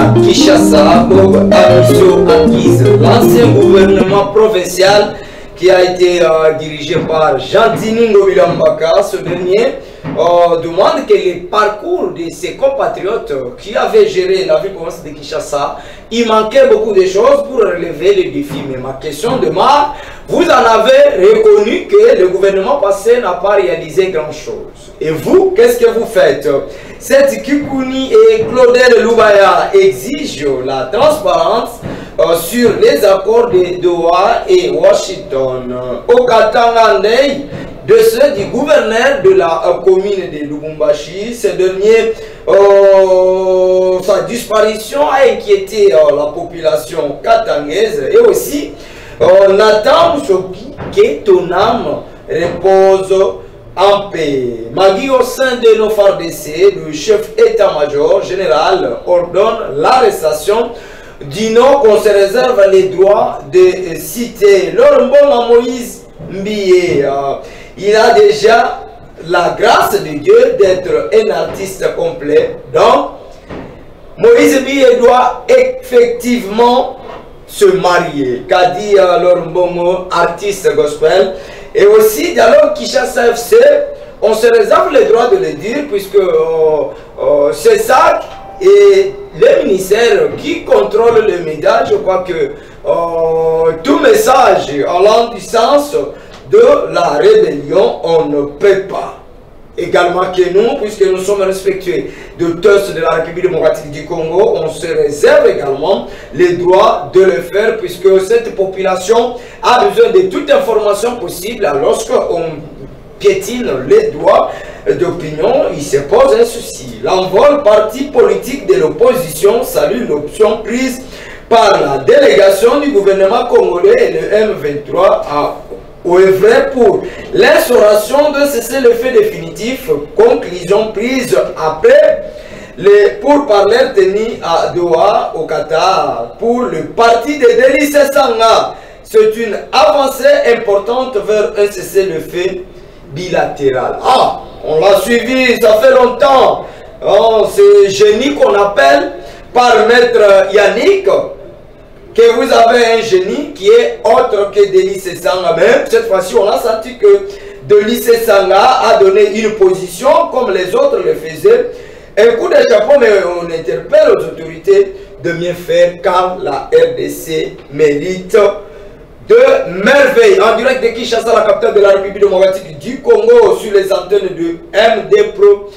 à Kinshasa, Bob Amiso acquise l'ancien gouvernement provincial qui a été dirigé par Jean-Denis Ngobila Mbaka. Ce dernier demande que les parcours de ses compatriotes qui avaient géré la ville provinciale de Kinshasa, il manquait beaucoup de choses pour relever les défis. Mais ma question demeure, vous en avez reconnu que le gouvernement passé n'a pas réalisé grand-chose. Et vous, qu'est-ce que vous faites? Cette Kikouni et Claudel Loubaya exigent la transparence sur les accords de Doha et Washington. Au Katangandei, de ceux du gouverneur de la commune de Lubumbashi, ce dernier, sa disparition a inquiété la population katangaise et aussi Nathan Moussoki, que ton âme repose en paix. Magui, au sein de nos FARDC, le chef état-major général ordonne l'arrestation d'Ino qu'on se réserve les droits de citer Lormbon Moïse Mbié. Il a déjà la grâce de Dieu d'être un artiste complet. Donc, Moïse Mbié doit effectivement se marier. Qu'a dit Lormbon, artiste gospel. Et aussi, Dialogue Kinshasa FC, on se réserve le droit de le dire, puisque c'est ça, et les ministères qui contrôlent les médias, je crois que tout message allant du sens de la rébellion, on ne peut pas. Également que nous, puisque nous sommes respectueux de tous de la République démocratique du Congo, on se réserve également les droits de le faire, puisque cette population a besoin de toute information possible. Lorsqu'on piétine les droits d'opinion, il se pose un souci. L'envol parti politique de l'opposition salue l'option prise par la délégation du gouvernement congolais et le M23 à œuvrer pour l'instauration de cessez-le-feu définitif, conclusion prise après les pourparlers tenus à Doha au Qatar pour le parti de Denis Sanga. C'est une avancée importante vers un cessez-le-feu bilatéral. Ah, on l'a suivi, ça fait longtemps. Oh, c'est génie qu'on appelle par maître Yannick, que vous avez un génie qui est autre que Denis Sanga. Même cette fois-ci, on a senti que Denis Sanga a donné une position comme les autres le faisaient. Un coup de chapeau, mais on interpelle aux autorités de mieux faire car la RDC mérite de merveille. En direct de Kinshasa, la capitale de la République démocratique du Congo, sur les antennes de MD Pro.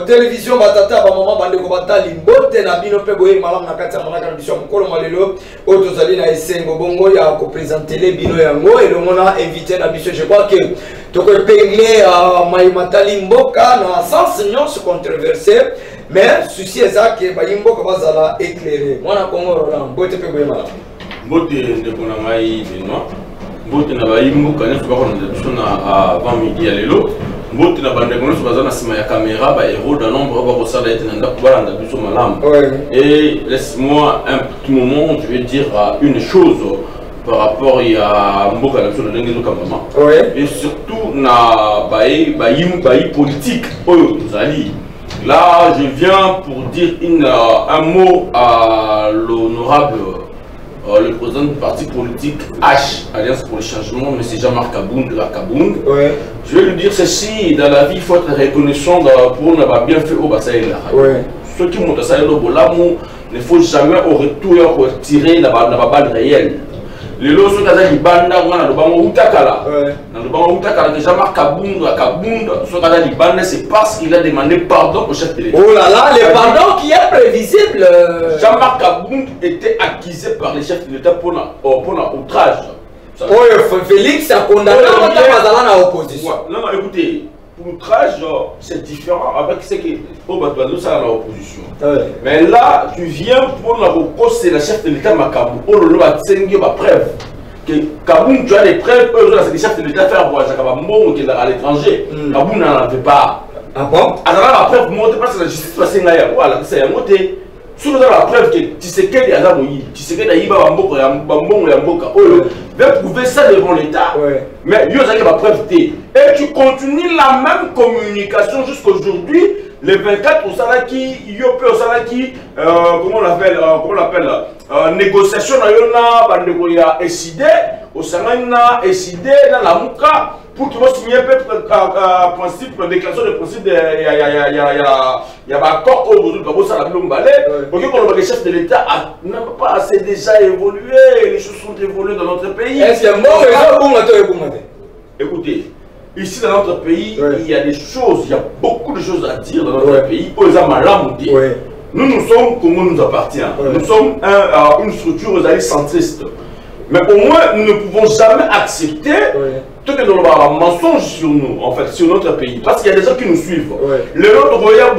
Télévision Batata Bamama Bandeko Batali Mbote na bino pe boye malam na kati ya manaka na biso mukolo malelo otozali na esengo bongo ya ko présenter les bino yango et le mona invité na biso. Je crois que toko pengle mai matali mboka na sens nyonso controversé mais souci ezak ba mboka bazala éclairé mwana Congo Roland Mbote pe boye malam Mbote ndeko na ngai Benoît Mbote na ba mboka ne fuka ko na biso na avant midi ya lelo Mbote na bande kono sobaza na sima ya caméra ba héros d'un nombre ba ko sala ete nda kubala nda biso malam. Et laisse-moi un petit moment, je vais dire une chose par rapport à mboka na biso na ndenge zoka mama. Et surtout na bayi politique oyo tozali. Là, je viens pour dire un mot à l'honorable le président du parti politique H, Alliance pour le changement, M. Jean-Marc Kabound de la Kabound. Je vais lui dire ceci, dans la vie, il faut être reconnaissant pour avoir bien fait au bassin. Ceux qui montent à ça, il ne faut jamais au retour retirer la balle réelle. Les lots sont dans les bandes, dans le banc Outakala. Dans le banc Outakala, Jean-Marc Kabound, la Kabound, c'est parce qu'il a demandé pardon au chef de l'État. Oh là là, le pardon qui est prévisible. Jean-Marc Kabound était accusé par les chefs de l'État pour un outrage. Félix a condamné la opposition. Non, non, écoutez, outrage, c'est différent avec ce que nous sommes dans l'opposition. Mais là, tu viens pour la repose, c'est la chef de l'État Makabou. On le a tenu ma preuve. Que Kaboun, tu as des preuves, c'est les chefs de l'État faire voir Kabambo qui est à l'étranger. Kaboun n'en avait pas. Ah bon? Alors la preuve, monter parce que la justice passe là, voilà, c'est un monté. Sous la preuve que tu sais qu'il y a tu sais qu'il y a Bambo, Yamboka, va prouver ça devant l'État. Mais il y a une preuve. Et tu continues la même communication jusqu'aujourd'hui le 24 au Salaki, Yopé au Salaki, comment on l'appelle, négociation il y a SID, au Salaki, SID, dans la Mouka, pour qu'ils vont signer un peu principe, déclaration de principe, il y a un accord aujourd'hui, pour que le chef de l'État n'a pas assez déjà évolué, les choses sont évoluées dans notre pays. Est-ce que écoutez, ici dans notre pays, il y a des choses, il y a beaucoup de choses à dire dans notre pays. Nous sommes comme on nous appartient. Nous sommes une structure centriste. Mais au moins, nous ne pouvons jamais accepter tout que nous avons un mensonge sur nous, en fait, sur notre pays. Parce qu'il y a des gens qui nous suivent. Le nôtre regarde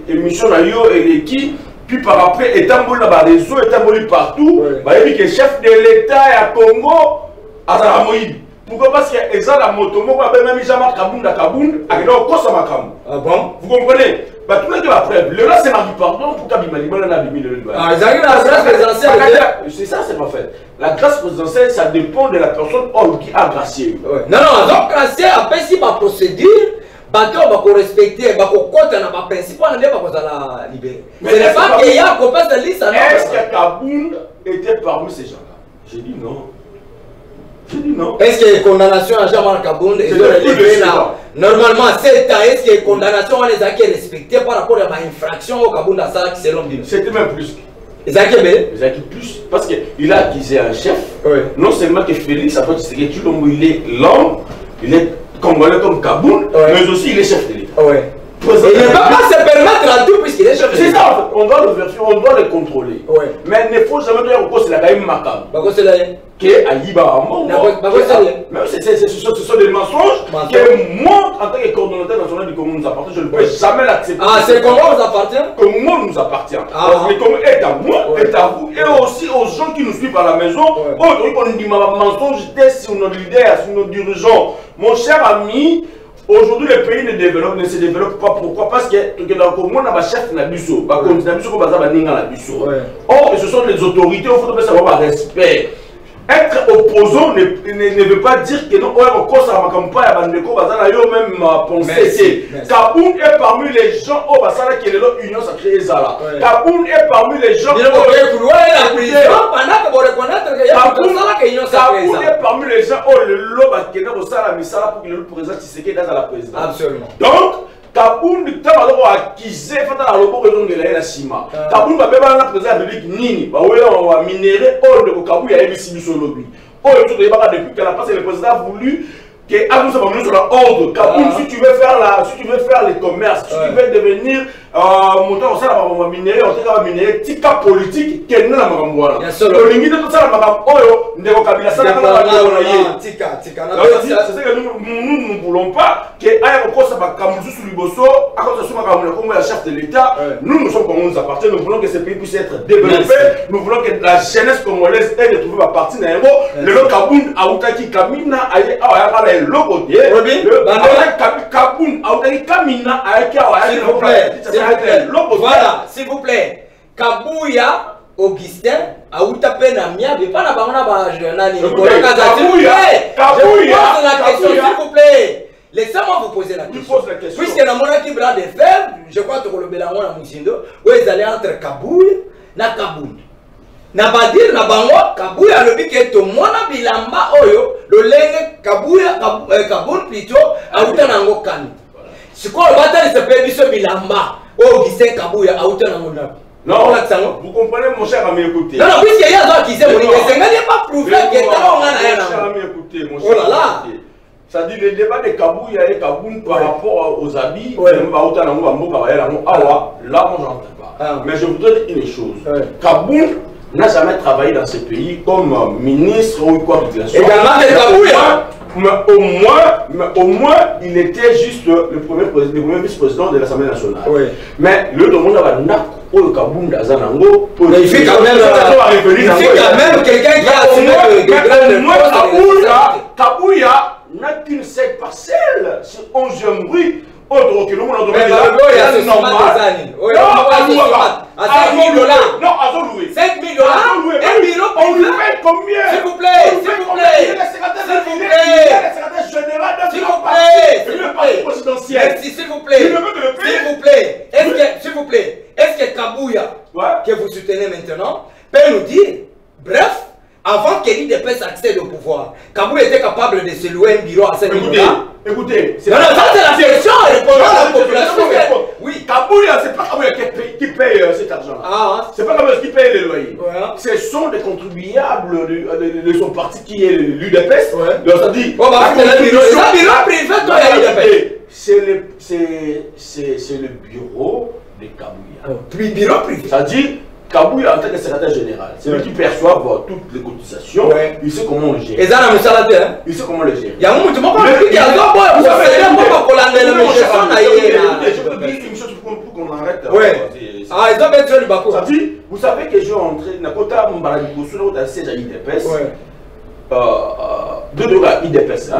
émission et qui, puis par après, étant bon là-bas, réseau, étant bon partout, il y a que le chef de l'État à Congo, à Zaramoïd. Pourquoi? Parce qu'il y a la moto, même Jean-Marc Kaboun, à ah bon? Vous comprenez? Tout le monde est après. Le là, c'est Marie pardon pour Kabimali. Ah, la grâce présidentielle. C'est ça, c'est pas fait. La grâce présidentielle, ça dépend de la personne qui a gracié. Non, donc gracié, après, si ma procédure, bateau va respecter, va compter dans ma principe, on ne va pas libérer. Ce n'est pas qu'il y a un copain de liste. Est-ce que Kaboun était parmi ces gens-là? J'ai dit non. J'ai dit non. Est-ce qu'il y a une condamnation à Jean-Marc Kaboun? Normalement, c'est est-ce qu'il y a une condamnation à les acquis respectés par rapport à l'infraction au Kaboun d'Assala qui selon lui? C'était même plus. Les acquis plus. Parce qu'il a accusé un chef. Non seulement que Félix, après il est l'homme, il est congolais comme Kaboun, mais aussi il est chef de l'État. Il ne peut pas se permettre à tout puisqu'il est chef de l'État. C'est ça, en fait. On doit le contrôler. Mais il ne faut jamais dire que c'est la gaïme macabre. Qui est à Yiba mais ce sont des mensonges que moi, en tant que coordonnateur national du Congo, nous appartient. Je ne peux jamais l'accepter. Ah, c'est le Congo nous appartient? Le Congo nous appartient. Le Congo est à moi, est à vous, et aussi aux gens qui nous suivent à la maison. On dit mensonge sur nos leaders, sur nos dirigeants. Mon cher ami, aujourd'hui, le pays ne se développe pas. Pourquoi? Parce que dans le Congo, on a un chef qui a du saut. Or, ce sont les autorités, il faut savoir respect. Être opposant ne veut pas dire que non, on cause à ma campagne, même penser. Kaboun est parmi les gens au Bassala qui est l'Union sacrée Zala. Kaboun est parmi les gens. Kaboun est parmi les gens où le loba qui est au Sala Misala pour que le président Tshisekedi dans la présidence. Absolument. Donc, Kaboun a accusé la lobo de la Sima. Kaboun va faire la présidence de la République Nini. On va minérer hors de Kaboun, il y a ABC sur lobby. Depuis qu'elle a passé, le président a voulu que Abou soit venu sur l'ordre. Kaboun, si tu veux faire les commerces, si tu veux devenir moteur au sein de la minerie, on va minérer tika politique, qu'elle n'a pas de c'est ce que nous ne voulons pas que chef de l'État. Nous sommes comme nous appartient, nous voulons que ce pays puisse être développé, nous voulons que la jeunesse congolaise ait de trouver ma partie dans le lot Kaboun, Aoutaki Kamina, le logo, Kaboun, Aoutaki Kamina, s'il vous plaît. Voilà, s'il vous plaît. Kabouya, Augustin, Aouta Penamia, mais pas la banane, s'il vous plaît. S'il vous plaît. Laissez-moi vous poser la question. Puisque dans mon équipe de fer, je crois que le Bélamon à Moussindo, où ils allaient entre Kabouya et Kaboun. Na pas dire na bango Kabouya le but que tout le monde bilamba oyo le lenge Kabouya Kaboun plutôt Aouta Nango Kani. C'est quoi le bataille se fait biso bilamba Augustin Kabouya Aouta Nango Kani. Non, vous comprenez mon cher ami, écoutez. Non, puisqu'il y a d'autres qui disent mon c'est n'est pas prouvé que mon cher ami, écoutez, mon cher ami. Oh là là. Ça dit le débat de Kabouya et Kaboun par rapport aux habits, là moi j'entends pas. Mais je voudrais dire une chose. Kaboun n'a jamais travaillé dans ce pays comme ministre ou quoi que ce soit. Également de Kabouya. Mais au moins, il était juste le premier vice-président de l'Assemblée nationale. Mais le monde a il fait quand même quelqu'un qui a assumé Kabouya n'a qu'une seule parcelle sur 11e rue. Autre que le monde a donné non, à louer. 5 000 $. Un bureau on lui paye combien? S'il vous plaît, s'il vous plaît. Il est secrétaire général de s'il vous plaît. présidentiel. Merci, s'il vous plaît. Il ne veut que le payer. S'il vous plaît. maintenant peut nous dire, bref, avant que l'IDPS accède au pouvoir, Kabou était capable de se louer un bureau à 5 000 $. Écoutez, non, ça c'est la question répondant à la population. Oui, Kabouya, c'est pas Kabouya qui paye cet argent. C'est pas Kabouya qui paye les loyers. Ce sont des contribuables de son parti qui est l'UDPS. Donc ça dit, c'est le bureau de Kabouya. Bureau privé. Ça dit, Kabouya en tant que secrétaire général, c'est lui qui perçoit toutes les cotisations, il sait comment le gérer. Il sait comment le gérer. Il y a un moment où il qu'on arrête. Ils ont besoin du Bakou. Ça dit, vous savez que je suis entré dans le côté de la siège à IDPS. Deux à IDPS,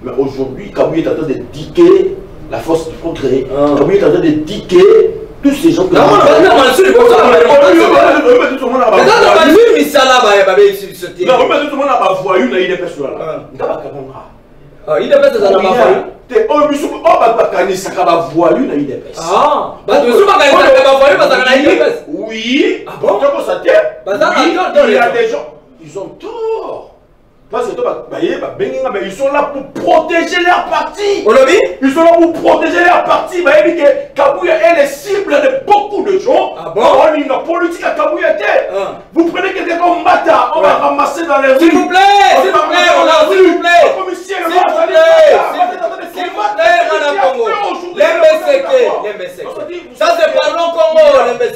mais aujourd'hui, Kabouya est en train de diquer la force du progrès. Kabouya est en train de diquer tous ces gens que oui, il y a des gens, ils ont tort. Parce que ils sont là pour protéger leur parti. Ils sont là pour protéger leur parti. Kabouya est le cible de beaucoup de gens. On a une politique à Kabouya. Vous prenez quelqu'un comme Mbata, on va ramasser dans les rues. S'il vous plaît, s'il vous plaît, s'il vous plaît. S'il vous plaît, ça c'est parlons Congo,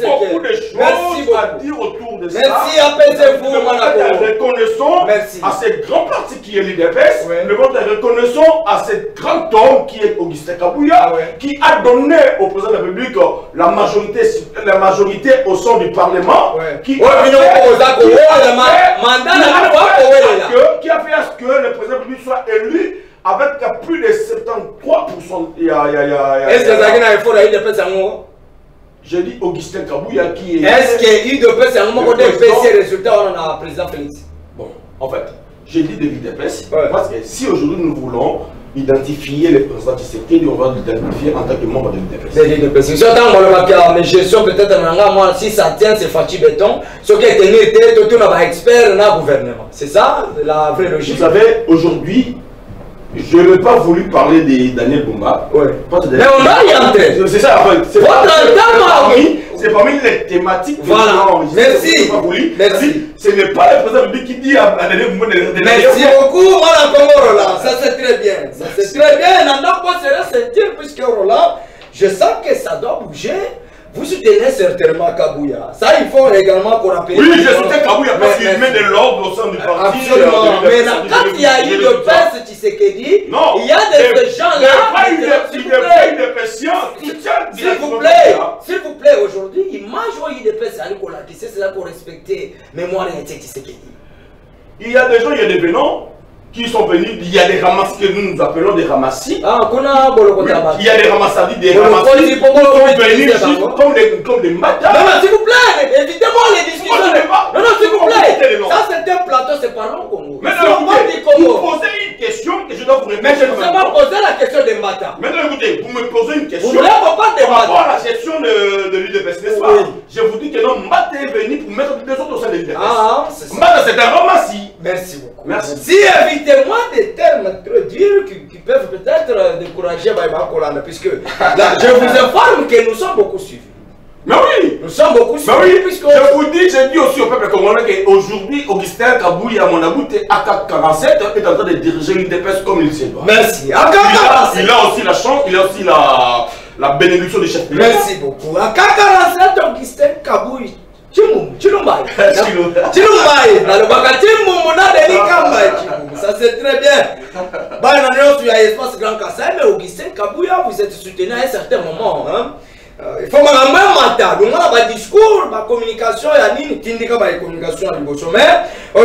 beaucoup de choses à dire autour de ça. Merci, apaisez-vous, reconnaissons à ce grand parti qui est l'IDPS, le vote est reconnaissant à ce grand homme qui est Augustin Kabouya, qui a donné au président de la République la majorité au sein du Parlement, qui a fait à ce que le président de la République soit élu avec plus de 73%. Est-ce que ça a effort à l'IDPS? Je dis Augustin Kabouya qui est... Est-ce que l'IDPS a un moment de faire ces résultats on a président Félix? Bon, en fait, j'ai dit de l'IDPS parce que si aujourd'hui nous voulons identifier les présidents de Tshisekedi, on va l'identifier en tant que membre de l'IDPS. Mais gestion peut-être moi, si ça tient, c'est Fachi Béton. Ce qui est tenu, tout le monde est expert dans le gouvernement. C'est ça la vraie logique. Vous savez, aujourd'hui, je n'ai pas voulu parler de Daniel Bumba. Mais on va y entrer. C'est ça, en fait. C'est parmi les thématiques. Voilà. Merci. Merci. Ce n'est pas le président qui dit à Daniel Bumba de... Merci beaucoup, Madame Congo Roland. Ça c'est très bien. Ça c'est très bien. Nanda quoi serait sentir puisque Roland, je sens que ça doit bouger. Vous soutenez certainement Kabouya. Ça, il faut également qu'on rappelle. Oui, je soutiens Kabouya parce qu'il met de l'ordre au sein du parti. Absolument. Mais quand il y a eu le prince Tshisekedi, il y a des gens là. S'il vous plaît, aujourd'hui, image où il y a des personnes qui c'est là pour respecter mémoire de Tshisekedi. Il y a des gens, il y a des venants qui sont venus, il y a des ramassis que nous appelons des ramassis. Il y a des ramassadis, des ramassis qui sont venus comme des matins. Non, s'il vous plaît, évidemment les discussions. Non, s'il vous plaît. Ça c'est un plateau, c'est pas long Congo. Maintenant, vous posez une question que je dois vous répondre. Mais je ne sais pas poser la question des matins. Maintenant, écoutez, vous me posez une question. Vous ne pas des par rapport à la gestion de l'UDPS, n'est-ce pas? Je vous dis que non, Mbata est venu pour mettre des autres au sein de l'UDPS. Mbata, c'est un ramassis. Merci beaucoup. Merci. Si évitez-moi des termes trop durs qui peuvent peut-être décourager Baïba Kolanda, puisque là, je vous informe que nous sommes beaucoup suivis. Mais oui! Nous sommes beaucoup suivis. Mais oui, puisque je dis aussi au peuple congolais qu'aujourd'hui, Augustin Kabouya, mon abouté, AK-47 est en train de diriger l'UDPS comme il se doit. Merci. AK-47. Il a aussi la chance, il a aussi la bénédiction du chef. Merci beaucoup. AK-47, Augustin Kabouya. Ça c'est très bien. Il y a espace Grand Kassai, mais Augustin Kabouya, vous êtes soutenu à un certain moment. Il faut que vous ayez un discours, ma communication, communication. Mais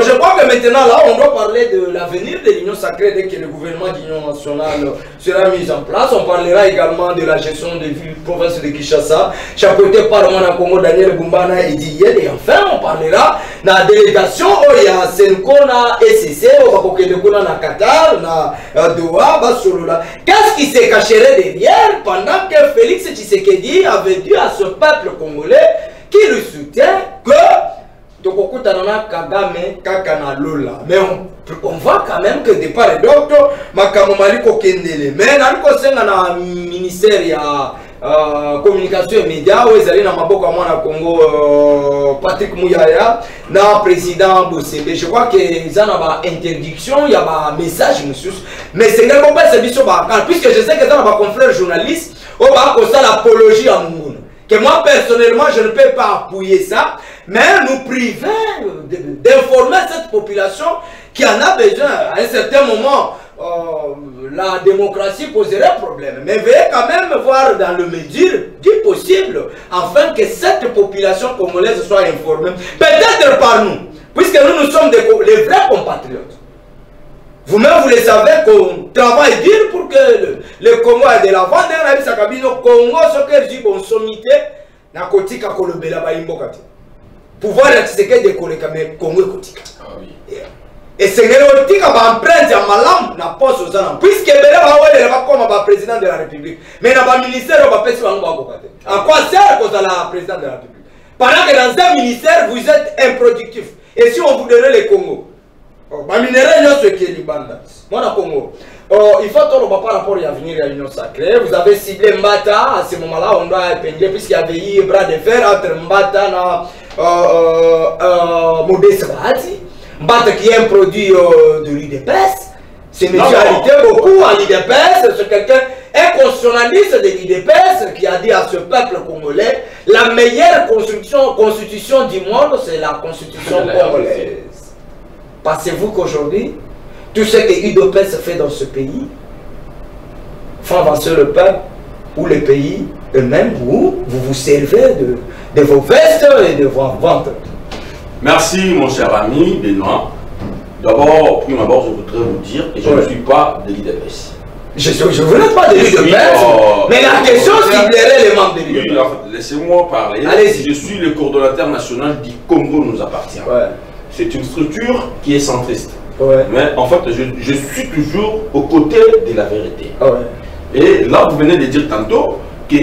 je crois que maintenant là, on doit parler de l'avenir de l'Union sacrée dès que le gouvernement d'Union nationale sera mis en place. On parlera également de la gestion des villes province de Kinshasa, chapeauté par Mwana Congo, Daniel Bumbana et Didier. Et enfin, on parlera de la délégation où il y a Senko, SCC, na Qatar, na Doha, Basolola. Qu'est-ce qui se cacherait derrière pendant que Félix Tshisekedi avait dit à ce peuple congolais qui le soutient que Tanana Kagame, Kakana Lola. Mais on voit quand même que de part et d'autre, Makamomali Kokendele. Mais dans le ministère, il y a communication et médias, où ils allaient dans Maboko Amana Congo, Patrick Mouyaya, dans le président Bossebe. Je crois qu'il y a une interdiction, il y a un message, monsieur. Mais c'est pas pas puisque je sais que dans ma confrère journaliste, on va faire l'apologie à Moumoun. Que moi personnellement je ne peux pas appuyer ça, mais nous priver d'informer cette population qui en a besoin. À un certain moment, la démocratie poserait problème. Mais veuillez quand même voir dans le médias du possible, afin que cette population congolaise soit informée. Peut-être par nous, puisque nous sommes les vrais compatriotes. Vous-même, vous le savez qu'on travaille dur pour que le Congo ait de l'avant. Le Congo, ce que dit bon sommité, na kotika kolobela ba imbokati. Pouvoir exécuter des collègues mais Congo kotika. Ah oui. Et c'est le tika ba empreinte ya malam na poste aux ans. Puisque bela ba wele ba comme ba président de la République. Mais na ba ministère ba pesi bango ba kokate. À quoi sert que la président de la République? Pendant que dans un ministère vous êtes improductif. Et si on vous donnait le Congo? Congo. Il faut que par rapport à venir à l'Union Sacrée. Vous avez ciblé Mbata. À ce moment-là, on doit épingler puisqu'il y avait eu un bras de fer entre Mbata et Modeste Bahati. Mbata qui est un produit de l'IDPS. C'est une réalité beaucoup à l'IDPS. C'est quelqu'un, un constitutionnaliste de l'IDPS qui a dit à ce peuple congolais la meilleure constitution du monde, c'est la constitution congolaise. Pensez-vous qu'aujourd'hui, tout ce que l'UDPS fait dans ce pays fait avancer le peuple ou le pays eux-mêmes, où vous vous servez de vos vestes et de vos ventres? Merci mon cher ami Benoît. D'abord, je voudrais vous dire que je ne suis pas de l'UDPS. Je ne veux pas de l'UDPS, mais la question ciblerait les membres de l'UDPS. Oui, laissez-moi parler. Allez-y. Je suis le coordonnateur national du Congo nous appartient. Ouais. C'est une structure qui est centriste. Ouais. Mais en fait, je suis toujours aux côtés de la vérité. Ouais. Et là, vous venez de dire tantôt que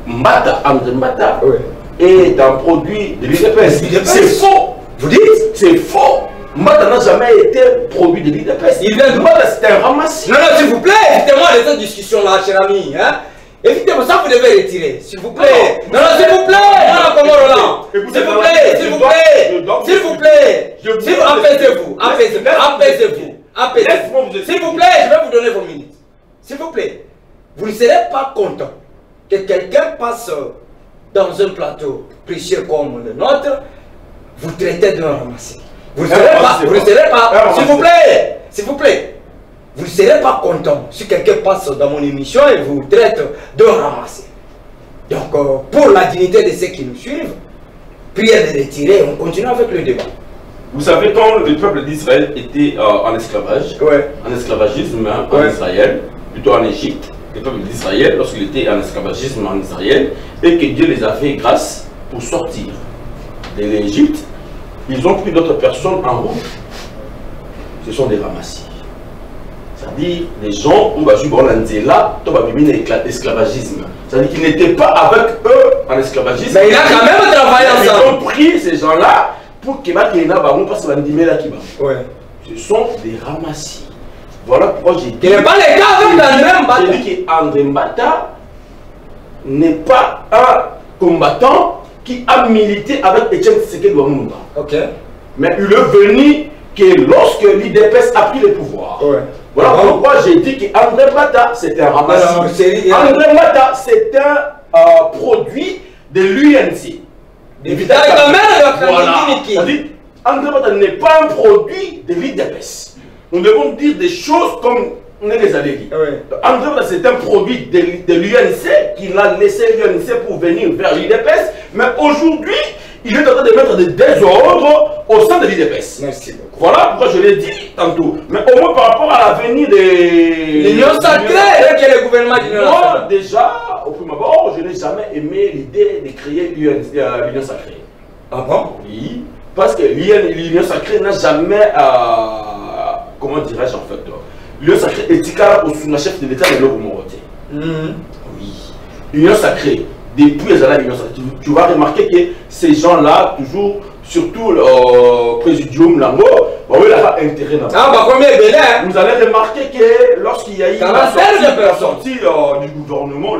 Mbata, André Mbata, est un produit de l'UDPS. C'est faux. Vous dites? C'est faux. Mbata n'a jamais été produit de l'UDPS. Mbata, c'est un ramassis. Non, non, s'il vous plaît, évitez-moi de cette discussion-là, cher ami. Hein? Évitez-moi ça, vous devez retirer. S'il vous plaît. Non, non, s'il vous plaît. Non, comment Roland? S'il vous plaît, s'il vous plaît. S'il vous plaît. Apaisez-vous. Apaisez-vous. Apaisez-vous. Apaisez-vous. S'il vous plaît, je vais vous donner vos minutes. S'il vous plaît. Vous ne serez pas content que quelqu'un passe dans un plateau précieux comme le nôtre, vous traitez de ramasser. Vous ne serez pas. S'il vous plaît. S'il vous plaît. Vous ne serez pas content si quelqu'un passe dans mon émission et vous traite de ramasser. Donc, pour la dignité de ceux qui nous suivent, prière de retirer, on continue avec le débat. Vous savez, quand le peuple d'Israël était en esclavage, en esclavagisme en Israël, plutôt en Égypte, le peuple d'Israël, lorsqu'il était en esclavagisme en Israël, et que Dieu les a fait grâce pour sortir de l'Égypte, ils ont pris d'autres personnes en route. Ce sont des ramassis. C'est-à-dire des gens où l'esclavagisme. C'est-à-dire qu'ils n'étaient pas avec eux en esclavagisme. Mais il a quand même travaillé ensemble. Ils ont pris ces gens-là pour qu'ils parce que ce sont des ramassis. Voilà pourquoi j'ai dit. Il n'est pas le cas avec André Mbata. J'ai dit qu'André Mbata n'est pas un combattant qui a milité avec Etienne Tshisekedi Lumumba. Ok. Mais il est venu que lorsque l'IDPS a pris le pouvoir. Voilà pourquoi j'ai dit qu'André Mbata, c'est un ramassis. André Mbata, c'est un produit de l'UNC. Voilà. André Mbata n'est pas un produit de l'IDPS. Nous devons dire des choses comme on est les allés dire. André Mbata, c'est un produit de l'UNC qui l'a laissé l'UNC pour venir vers l'IDPS. Mais aujourd'hui, il est en train de mettre des désordres au sein de l'IDPS. Merci beaucoup. Voilà pourquoi je l'ai dit tantôt. Mais au moins par rapport à l'avenir de l'Union Sacrée, qui est le gouvernement de l'Union Sacrée. Moi, déjà, au premier abord, je n'ai jamais aimé l'idée de créer l'Union Sacrée. Ah bon? Oui. Parce que l'Union Sacrée n'a jamais. Comment dirais-je en fait? L'Union Sacrée est pour sous la chef de l'État de l'Okomoroté. Oui. L'Union Sacrée. Depuis les années, tu vas remarquer que ces gens-là, toujours, surtout le Présidium Lango, il a intérêt dans ça. Vous allez remarquer que lorsqu'il y a eu la sortie du gouvernement,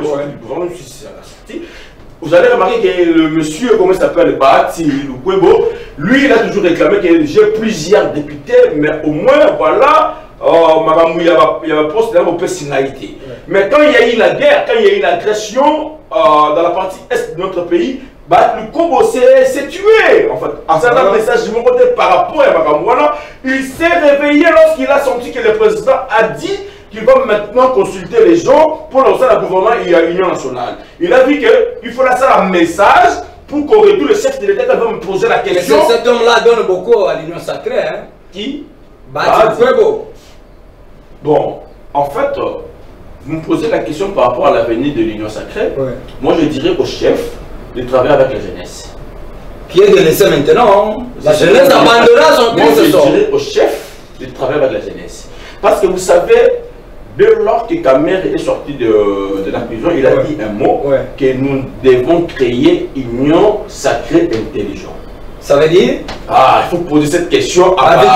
vous allez remarquer que le monsieur, comment il s'appelle, Bahati Lukwebo, lui, il a toujours réclamé que j'ai plusieurs députés, mais au moins, voilà, il y a un poste de personnalité. Mais quand il y a eu la guerre, quand il y a eu l'agression dans la partie est de notre pays, le Congo s'est tué. En fait, à certains messages de mon côté par rapport à Makamouana, il s'est réveillé lorsqu'il a senti que le président a dit qu'il va maintenant consulter les gens pour lancer le gouvernement et l'Union nationale. Il a vu qu'il faut lancer un message pour qu'aurait tout le chef de l'État va me poser la question. Mais cet homme-là donne beaucoup à l'Union sacrée. Hein? Qui? Bahati Lukwebo. Bon, en fait, vous me posez la question par rapport à l'avenir de l'Union sacrée. Moi, je dirais au chef de travailler avec la jeunesse. Qui est de laisser maintenant. Hein? La jeunesse abandonnera son Moi, je dirais au chef de travailler avec la jeunesse. Parce que vous savez, dès lors que Kamer est sorti de la prison, il a dit un mot que nous devons créer une union sacrée intelligente. Ça veut dire? Ah, il faut poser cette question à il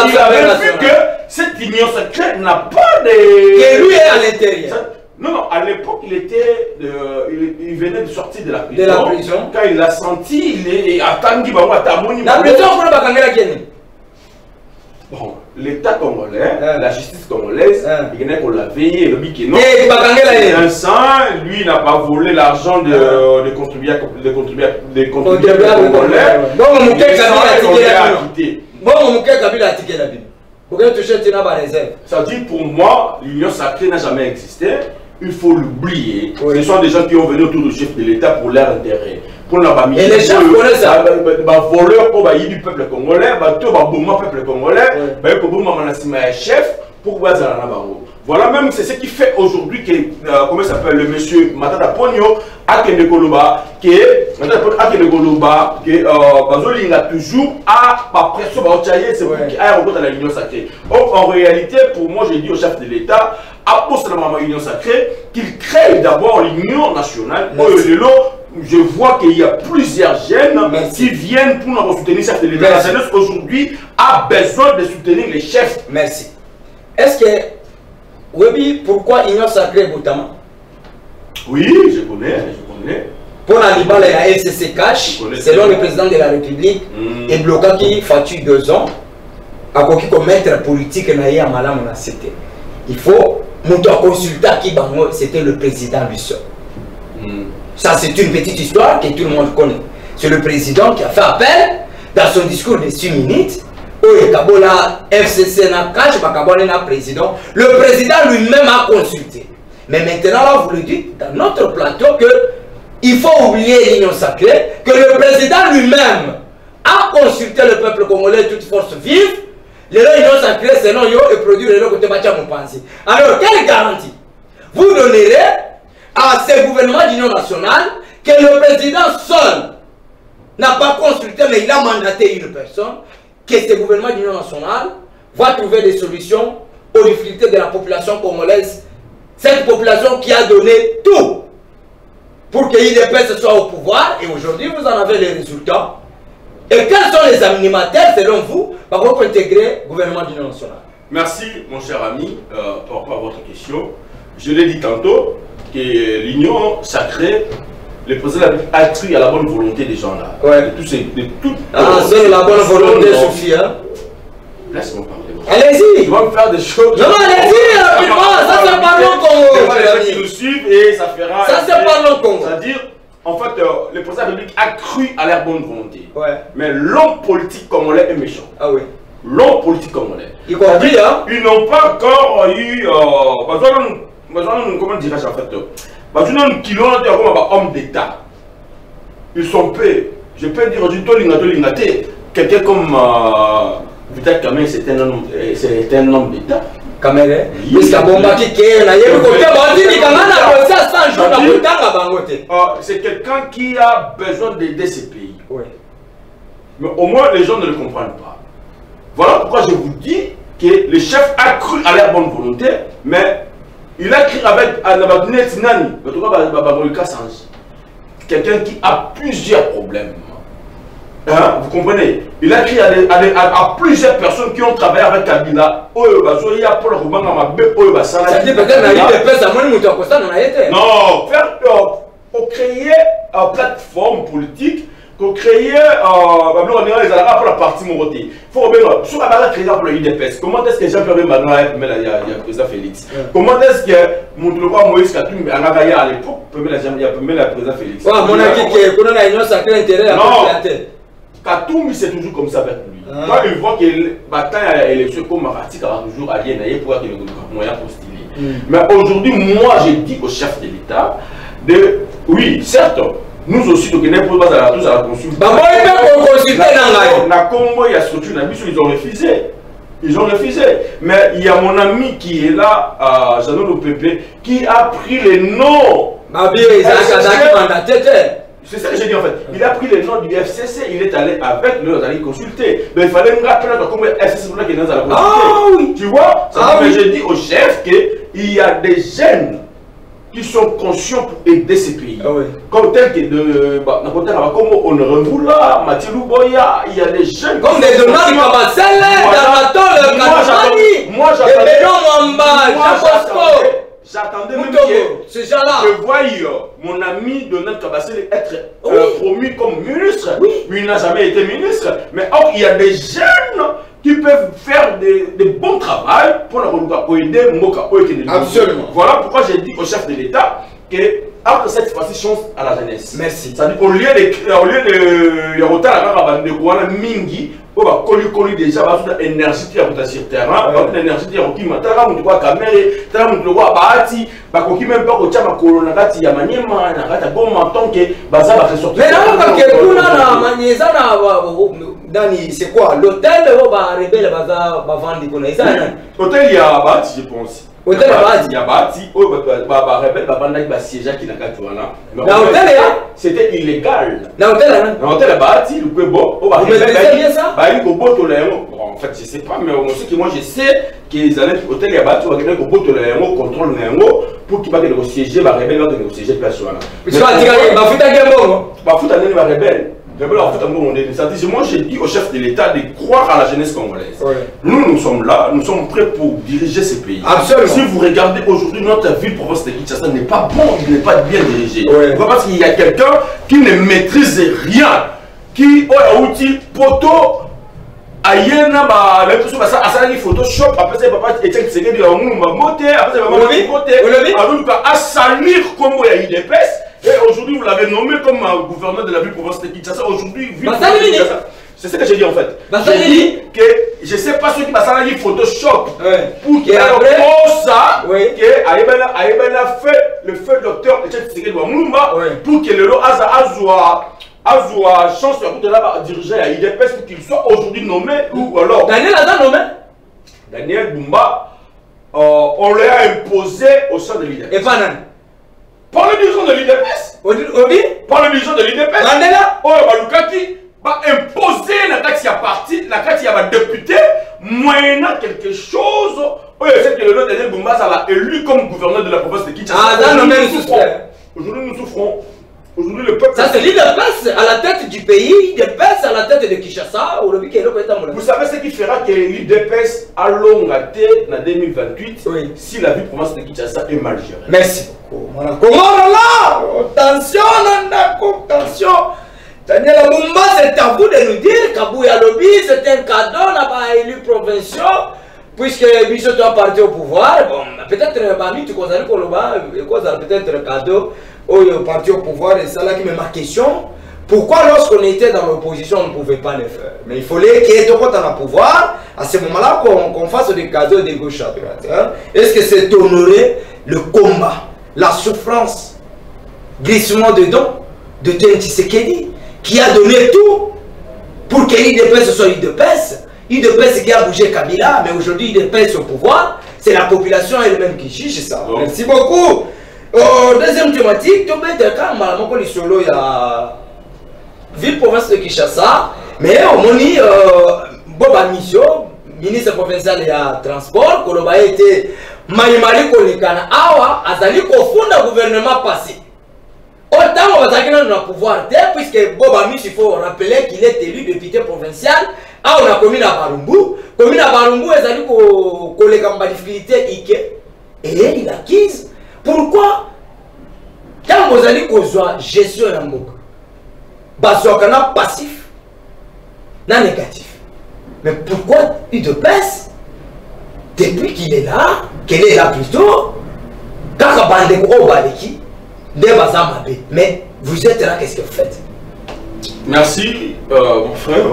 a vu que cette union sacrée n'a pas de... Que lui est à l'intérieur. Non, non, à l'époque, il venait de sortir de la prison. De la prison. Quand il a senti, il est attendu. La prison, on peut pas gagner. Bon, l'État congolais, la justice congolaise, il y en a qu'on l'a veillé, le bic est non. C'est un saint, lui n'a pas volé l'argent des contribuables congolais. Bon, mon Kabila a tiqué la Bible. Ça dit pour moi, l'union sacrée n'a jamais existé. Il faut l'oublier. Ce sont des gens qui ont venu autour du chef de l'État pour leur intérêt. Pour la famille. Et les chefs connaissent ça. Voleurs pour du peuple congolais, peuple congolais, chef pour voilà même c'est ce qui fait aujourd'hui que comment s'appelle le monsieur Matata Pogno Akenekoloba qui Bazoli a toujours à pression c'est pour qu'il aille rencontrer la l'union sacrée. En réalité, pour moi, j'ai dit au chef de l'État, à la union sacrée, qu'il crée d'abord l'union nationale. Je vois qu'il y a plusieurs jeunes qui viennent pour nous soutenir chef de l'État. La jeunesse aujourd'hui a besoin de soutenir les chefs. Merci. Est-ce que Webi, pourquoi Union sacrée Boutama? Oui, je connais. Pour la Liban, la FCC cash, selon le président de la République, et bloqué qui fatue 2 ans, à quoi qui commettre politique n'a malam on a cité. Il faut monter à consulter qui c'était le président lui seul. Ça, c'est une petite histoire que tout le monde connaît. C'est le président qui a fait appel dans son discours de 6 minutes. FCC n'a président. Le président lui-même a consulté. Mais maintenant, là, vous le dites dans notre plateau que il faut oublier l'union sacrée, que le président lui-même a consulté le peuple congolais, toute force vive. L'union sacrée, c'est non, et produit le côté Batia Moupansi. Alors, quelle garantie vous donnerez à ce gouvernement d'union nationale que le président seul n'a pas consulté, mais il a mandaté une personne, que ce gouvernement d'union nationale va trouver des solutions aux difficultés de la population congolaise, cette population qui a donné tout pour que l'IDPS soit au pouvoir, et aujourd'hui vous en avez les résultats. Et quels sont les animateurs, selon vous, pour intégrer le gouvernement d'union nationale? Merci, mon cher ami, par rapport à votre question. Je l'ai dit tantôt, que l'union sacrée, le président a cru à la bonne volonté des gens là. C'est la bonne volonté, Sophie. Hein? Laisse-moi parler. Allez-y. Tu vas me faire des choses. Non, allez-y, ça c'est pas long Congo. Les gens qui nous suivent et ça fera. Ça c'est pas long Congo. C'est-à-dire, en fait, le président de la République a cru à leur bonne volonté. Mais l'homme politique congolais est méchant. Ah oui. L'homme politique congolais. Il compris, hein? Ils n'ont pas encore eu. Comment dirais-je en fait? Homme d'État. Ils sont peu. Je peux dire aujourd'hui, quelqu'un comme Vital Kamerhe, c'est un homme d'État. Kamerhe? C'est quelqu'un qui a besoin d'aider ces pays. Mais au moins, les gens ne le comprennent pas. Voilà pourquoi je vous dis que le chef a cru à leur bonne volonté, mais il a cru avec Nabadounet Tinani, en tout cas, quelqu'un qui a plusieurs problèmes. Hein, vous comprenez? Il a écrit à plusieurs personnes qui ont travaillé avec Kabila. Non, faire pour créer une plateforme politique, pour créer la partie Moroté. Il faut sur la créer pour le UDPS. Comment est-ce que Jean-Pierre Magna il y a président Félix? Comment est-ce que Moïse Katumbi à l'époque permet la président Félix? Mon avis, qu'on a une sacrée intérêt à Katumbi c'est toujours comme ça avec lui. Quand il voit que bataille à l'élection comme Marati aura toujours allié pour qu'il ait moyen postuler. Mais aujourd'hui, moi j'ai dit au chef de l'État oui, certes, nous aussi, donc, tous à la consultation. La Congo, il y a structure, ils ont refusé. Ils ont refusé. Mais il y a mon ami qui est là, Jeannot Lopépé, qui a pris les noms. C'est ça que j'ai dit en fait. Il a pris les noms du FCC, il est allé avec eux, ils allaient consulter. Mais il fallait me rappeler comment FCC pour qu'il est dans la consulter. Ah oui. Tu vois? Mais j'ai dit au chef qu'il y a des jeunes qui sont conscients pour aider ces pays. Comme tel que de comme Honorable Mathieu Boya, il y a des jeunes comme des Donald Kabasele, moi j'attendais même que ce genre-là. Je voyais mon ami Donald Kabasele être promu comme ministre. Mais il n'a jamais été ministre. Mais il y a des jeunes qui peuvent faire des bons travail pour aider Moka. Absolument. Voilà pourquoi j'ai dit au chef de l'État que après cette fois-ci, chance à la jeunesse. Merci. C'est-à-dire au lieu de mingi, on va coller déjà l'énergie qui est sur le terrain, l'énergie qui est sur le terrain, on doit camérer, on doit bâtir, on doit même pas que tu as ma colonne, on a maniement, on a bon menton que baza va ressortir. Mais là, c'est quoi? L'hôtel ou va rebelle baza va vendre des ça? L'hôtel il y a bâti, je pense. Hôtel il y a bâti, rebelle va vendre des sièges qui n'a qu'à tout là. C'était illégal. L'hôtel bâti, le peu bon, on va rebelle ça. En fait, je sais pas, mais moi je sais qu'ils allaient au hôtel et bâti, on va gagner au bout de l'aéro, contrôle l'aéro, pour qu'il va le siéger, va rebelle, va le siéger personne. Mais tu vas dire, va foutre un gamin. Va foutre un rebelle. Moi, j'ai dit au chef de l'État de croire à la jeunesse congolaise. Nous sommes là, nous sommes prêts pour diriger ces pays. Absolument. Si vous regardez aujourd'hui, notre ville province de Kinshasa n'est pas bon, il n'est pas bien dirigé. Parce qu'il y a quelqu'un qui ne maîtrise rien, qui a un outil poteau. Ayena ba l'impression que ça a Photoshop après ça papa Etienne Tshisekedi dit on va monter après ça va monter alors à salir comme il y a UDPS et aujourd'hui vous l'avez nommé comme gouverneur de la ville province de Kinshasa aujourd'hui c'est ce que j'ai dit en fait. J'ai dit que je sais pas ceux qui va salir Photoshop pour qu'il pose ça que Ayebana fait le feu docteur Etienne Tshisekedi pour que le lot a chance de diriger à IDPS pour qu'il soit aujourd'hui nommé ou alors. Daniel a nommé Daniel Bumba, on l'a imposé au sein de l'IDPS. Et pas Nan. Par le dirigeant de l'IDPS. Par le dirigeant de l'IDPS. Mandela. Lukaki va imposer la taxe à parti, la taxe à député, moyennant quelque chose. C'est que le lot Daniel Bumba sera élu comme gouverneur de la province de Kinshasa. Aujourd'hui nous souffrons. Aujourd'hui, le peuple. Ça, c'est l'IDPS à la tête du pays, l'IDPS à la tête de Kinshasa. Vous savez ce qui fera que l'IDPS a longue tête en 2028 si la vie province de Kinshasa est mal gérée. Merci beaucoup. Attention. Daniel Bumba, c'est à vous de nous dire qu'Abouya Lobby, c'est un cadeau, n'a pas élu provincial. Puisque Bichot doit partir au pouvoir, bon, peut-être tu connais peut-être un cadeau au parti au pouvoir, et c'est là qui me ma question. Pourquoi lorsqu'on était dans l'opposition, on ne pouvait pas le faire? Mais il fallait qu'il y ait tout dans le pouvoir, à ce moment-là, qu'on fasse des cadeaux de gauche à droite. Hein? Est-ce que c'est honorer le combat, la souffrance, glissement de dents de Tshisekedi, qui a donné tout pour que l'IDPS soit l'IDPS? IDPS qui a bougé Kabila, mais aujourd'hui IDPS au pouvoir, c'est la population elle-même qui juge ça. Merci beaucoup. Deuxième thématique, tu peux être quand même il y a ville province de Kinshasa, mais on a dit Boba Mission, ministre provincial de transport, qui a été Maïmali Kolikana, Awa, Azali Kofunda gouvernement passé. Autant on va dans le pouvoir, puisque Bob Amis, il faut rappeler qu'il est élu député provincial. Ah, on a commune à Barumbu. Commune à Barumbu, ils ont dit qu'on les a difficulté. Et il a acquise. Pourquoi? Quand vous allez qu'on soit gestion de l'amboka, il y a passif, non négatif. Mais pourquoi il te baisse depuis qu'il est là, qu'elle est là plutôt, quand il y a un baliki, mais vous êtes là, qu'est-ce que vous faites? Merci, mon frère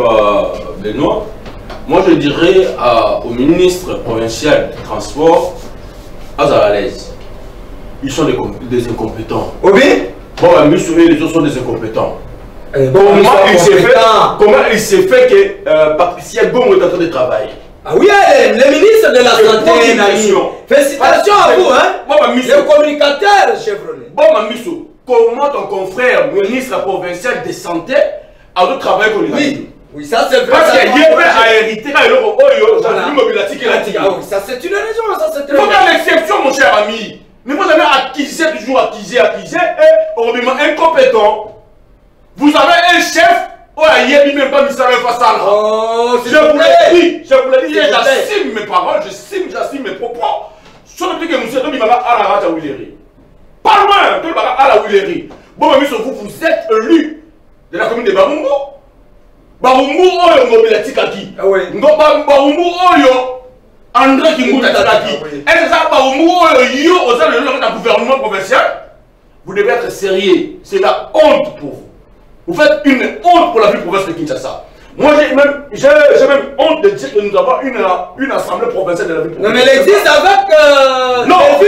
Benoît. Moi, je dirais au ministre provincial des Transports, à l'aise. Ils sont des incompétents. Oui. Bon, les autres sont des incompétents. Comment il s'est fait que Patricia Gomo est en train de travailler? Ah oui, le ministre de la Santé, félicitations à vous, hein? Le communicateur chevronné. Bon, Mamisso, comment ton confrère, ministre provincial de Santé, a d'autres travail qu'on lui? Oui, ça c'est vrai. Parce qu'il y a hérité, ça c'est une raison, ça c'est très bien. Il faut faire l'exception, mon cher ami. Ne faut jamais accuser, toujours accuser, et on devient incompétent. Vous avez un chef, il même pas mis ça face à là. Oh, je vous l'ai dit, j'assume mes paroles, j'assume mes propos. Sur le fait que monsieur Tobi Maga à la rage à Willery. Pas loin, Tobi Maga à la Willery. Bon, mais vous êtes élu de la commune de Barumbu. Barumbu, oyo mobilati kaki. Ah oui. Barumbu, oyo André Kimbuta kaki. Est-ce que ça, Barumbu, oyo yo, au sein du gouvernement provincial? Vous devez être sérieux. C'est la honte pour vous. Vous faites une honte pour la ville provinciale de Kinshasa. Moi, j'ai même honte de dire que nous avons une assemblée provinciale de la ville provinciale. Non, mais elle existe avec. Non, si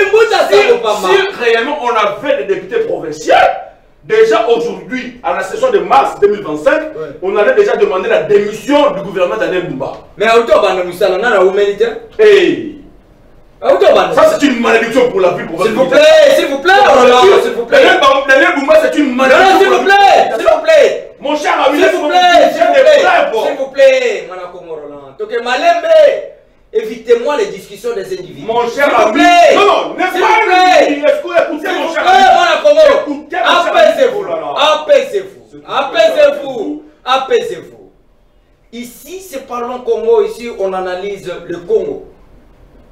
réellement on avait des députés provinciaux, déjà aujourd'hui, à la session de mars 2025, on allait déjà demander la démission du gouvernement d'Adel Boumba. Mais à autant on a humanité. Ça, c'est une malédiction pour la ville provinciale. S'il vous plaît, s'il vous plaît. Daniel Boumba, c'est une malédiction. S'il vous plaît. Mon cher ami, s'il vous plaît, donc Malembe, évitez-moi les discussions des individus. Mon cher ami, non, n'est pas écoutez mon cher ami. Apaisez-vous. Ici, c'est parlons Congo, ici on analyse le Congo.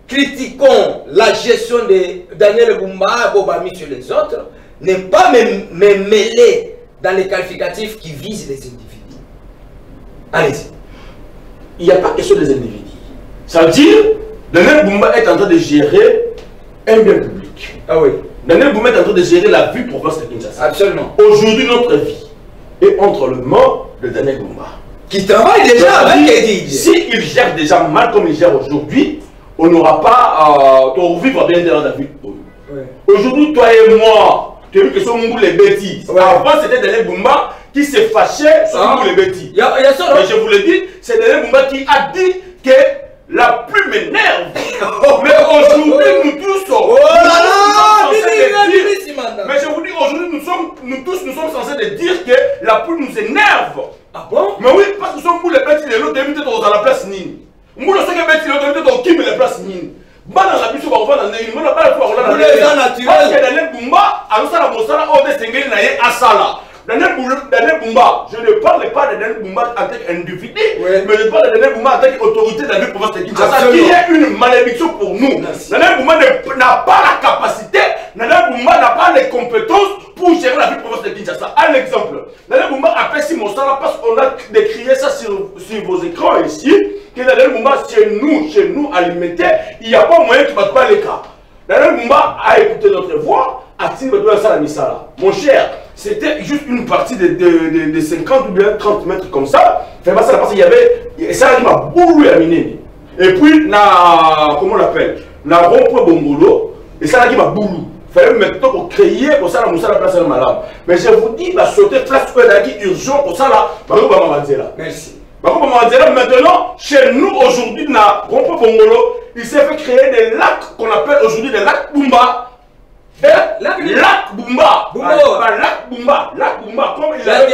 Critiquons la gestion de Daniel Boumba, Bobami sur les autres, ne pas me mêler dans les qualificatifs qui visent les individus. Allez-y. Il n'y a pas question des individus. Ça veut dire, Daniel Boumba est en train de gérer un bien public. Ah oui. Daniel Boumba est en train de gérer la vie provinciale de Kinshasa. Absolument. Aujourd'hui, notre vie est entre les mains de Daniel Boumba. Qui travaille déjà avec Eddie. S'il gère déjà mal comme il gère aujourd'hui, on n'aura pas ton vivre bien dans la vie. Aujourd'hui, toi et moi, tu as vu que ce monde les bêtises. Avant, c'était Daniel Boumba qui s'est fâché sur le monde les bêtises. Mais je vous le dis, c'est Daniel Boumba qui a dit que la pluie m'énerve. Mais aujourd'hui, nous tous mais je vous dis, aujourd'hui, nous tous sommes censés dire que la pluie nous énerve. Ah bon? Mais oui, parce que nous sommes les bêtises, les autres évitent dans la place Nini. Nous sommes les bêtises, les autres évitent qui met la place Nini. Bana la biso ba kovana ndenge mona bala kwa kolana ndenge parce que Daniel Boumba alusala mosala o de sengeli na ye asala Daniel Boumba, je ne parle pas de Daniel Boumba en tant qu'individu, mais je parle de Daniel Boumba en tant qu'autorité de la ville provinciale de Kinshasa, qui est une malédiction pour nous. Daniel Boumba n'a pas la capacité, Daniel Boumba n'a pas les compétences pour gérer la ville provinciale de Kinshasa. Un exemple, Daniel Boumba appelle si mon salaire parce qu'on a décrié ça sur vos écrans ici, que Daniel Boumba, chez nous, à Limité, il n'y a pas moyen qu'il ne batte pas les cas. Daniel Boumba a écouté notre voix, a dit mon cher, c'était juste une partie de 50 ou bien 30 mètres comme ça. Fait pas ça parce qu'il y avait. Ça qui m'a beaucoup aminé. Et puis, comment on l'appelle? La rond-point Bongolo. Et ça qui m'a boulou. Fallait maintenant pour créer pour ça la place de malade. Mais je vous dis, sauter place qui urgent pour ça là. Merci. Maintenant, chez nous aujourd'hui, dans rond-point Bongolo, il s'est fait créer des lacs qu'on appelle aujourd'hui des lacs Boumba. Lac Boumba. Lac Boumba. Comme il a dit,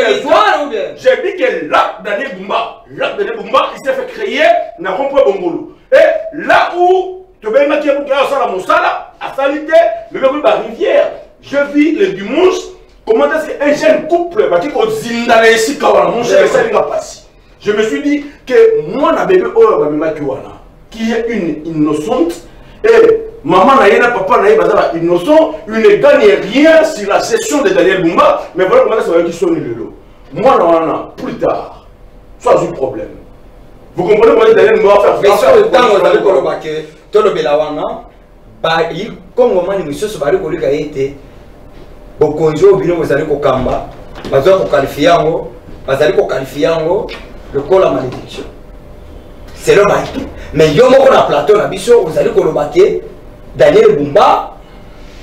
j'ai dit que Lac Daniel Boumba. Lac Daniel Boumba, il s'est fait créer dans le rond-point Bongolo. Et là où tu veux mettre la monsala, à Salité, le la rivière, je vis le dimanche Comment est-ce qu'un jeune couple qui est ici, mon cher, ça va passer. Je me suis dit que moi, la bébé, qui est une innocente, et maman n'a rien, papa n'a rien, innocent, il ne gagne rien sur la session de Daniel Bumba, mais voilà comment ça va qui sonne le lot. Moi, non, plus tard, soit un problème. Vous comprenez comment Daniel Bumba va faire? Mais sur le temps, vous avez dit que tout le Belawana, comme on a dit, monsieur, ce bari kolika été, bokonjo bino vous allez kokamba, vous allez qualifier ngo, vous allez qualifier ngo, le col la malédiction. C'est le bail. Mais yo moko na plateau na biso, vous allez kolobaké Daniel Bumba,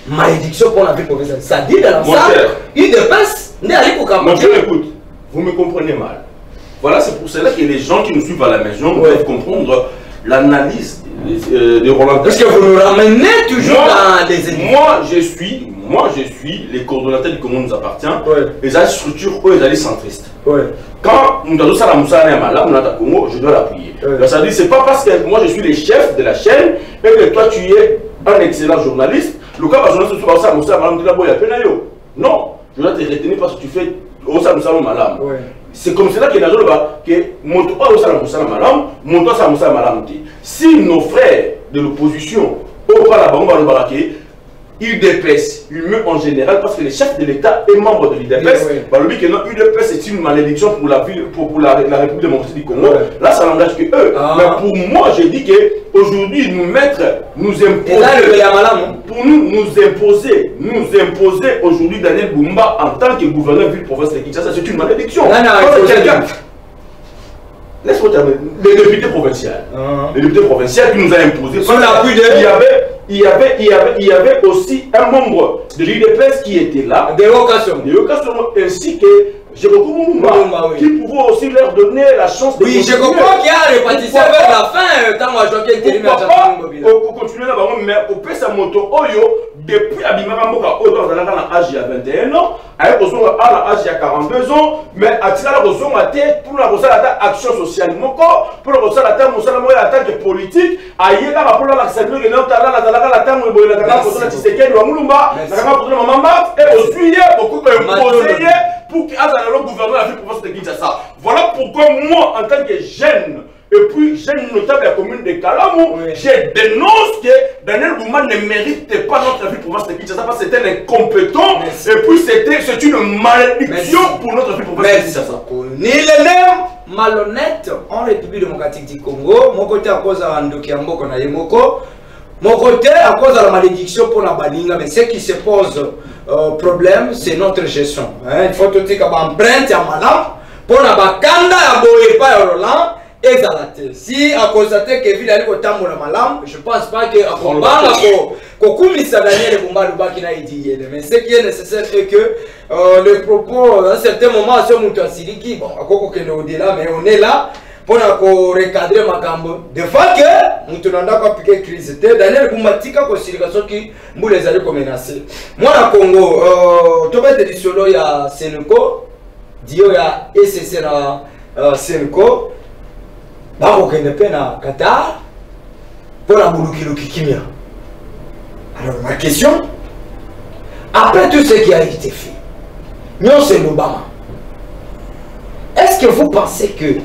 malédiction pour la vie professionnelle. Ça dit dans l'ensemble, il dépasse, n'est allé kokamba. Mon frère, écoute, vous me comprenez mal. Voilà, c'est pour cela que les gens qui nous suivent à la maison doivent comprendre l'analyse de Roland. Parce que vous nous ramenez toujours dans des ennemis. Moi, je suis les coordonnateurs du Congo nous appartient. Les structures, eux, ils allaient centristes. Quand nous avons ça, je dois l'appuyer. Ça dit, c'est pas parce que moi je suis le chef de la chaîne et que toi tu es un excellent journaliste. Le cas journaliste, non, je dois te retenir parce que tu fais c'est comme cela que si nos frères de l'opposition ils dépaissent, ils meurent en général parce que le chef de l'État est membre de l'UDPS. L'UDPS c'est une malédiction pour la République démocratique du Congo. Là, ça n'engage que eux. Mais pour moi, j'ai dit qu'aujourd'hui, nous imposer aujourd'hui Daniel Bumba en tant que gouverneur de ville-province de Kinshasa, c'est une malédiction. Laisse-moi terminer. Les députés provinciaux. Les députés provinciaux qui nous a imposé. Il y avait aussi un membre de l'UDPS qui était là. Des vocations. Ainsi que Jérémy Moumba, qui pouvait aussi leur donner la chance de. Oui, je comprends qu'il y a répartition vers la fin. Quand moi je pour continuer là-bas, mais au PES à Moto Oyo, depuis Abimara Moka, dans l'âge il y a 21 ans, à l'âge il y a 42 ans, mais à Tirala Roson a été pour la action sociale Moko, pour la attaque politique, à Yéla pour la salle de la table, et au sujet, beaucoup de pour qu'il y ait un gouvernement de la ville de Kinshasa. Voilà pourquoi moi, en tant que jeune, et puis jeune notable de la commune de Kalamou, je dénonce que Daniel Bumba ne mérite pas notre ville province de Kinshasa parce que c'était un incompétent et puis c'est une malédiction pour notre ville province de Kinshasa. Ni le même malhonnête en République démocratique du Congo, mon côté à cause de Andoki Amboko na Yemoko, mon côté à cause de la malédiction pour la Balinga, mais ce qui se pose problème, c'est notre gestion. Il faut tout dire qu'on emprunte à Malam pour la Bakanda à Boépa et Roland. Exalté. Si à constater que ville allait au temps de Malam, je ne pense pas que à Kombanga Kokumisa Daniel Bumba Lubaki n'a dit. Mais ce qui est nécessaire est que le propos, à un certain moment, sur Moutasiliki, bon, à quoi qu'on est au-delà, mais on est là pour recadrer ma gambe. De fois que Moutounanda a piqué crise, Daniel Bumba Tika Kosirikaso qui nous les allait menacer. Moi, à Congo, tu vas te dire il y a Seneko, Dio il y a SSC na Seneko. Alors Qatar pour la Bouloukilouki Kimia. Alors ma question, après tout ce qui a été fait, nous c'est l'Obama. Est-ce que vous pensez que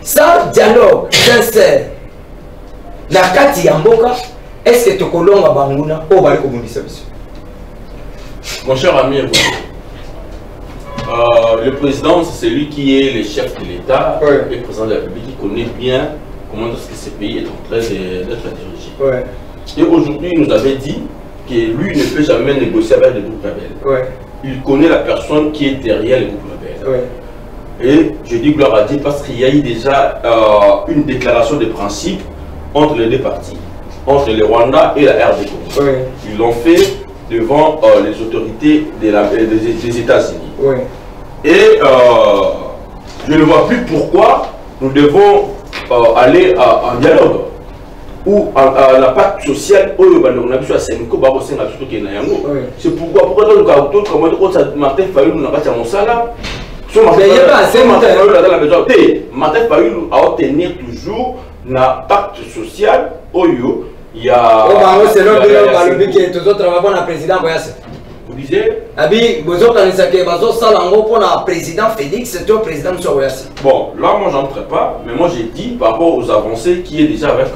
sans dialogue sincère, la Kati Yamboka, est-ce que tu colons à Bangouna ou Baliko Mounisabiso? Mon cher ami, le président, c'est celui qui est le chef de l'État, le président de la République, qui connaît bien comment est-ce que ce pays est en train d'être dirigé. Et aujourd'hui, il nous avait dit que lui ne peut jamais négocier avec les groupes rebelles. Il connaît la personne qui est derrière les groupes rebelles. Et je dis gloire à Dieu parce qu'il y a eu déjà une déclaration de principe entre les deux partis, entre le Rwanda et la RD Congo. Ils l'ont fait devant les autorités des États-Unis. Et je ne vois plus pourquoi nous devons aller en dialogue ou à la pacte sociale. C'est pourquoi Martin Fayulu n'a pas Martin Fayulu a obtenu toujours la pacte social. Il y a. Vous disiez? Abi, besoin qu'on ait que bazo salango pour le président Félix, c'est le président Moussa. Bon, là, moi, j'entrerai pas, mais moi, j'ai dit par rapport aux avancées qui est déjà avec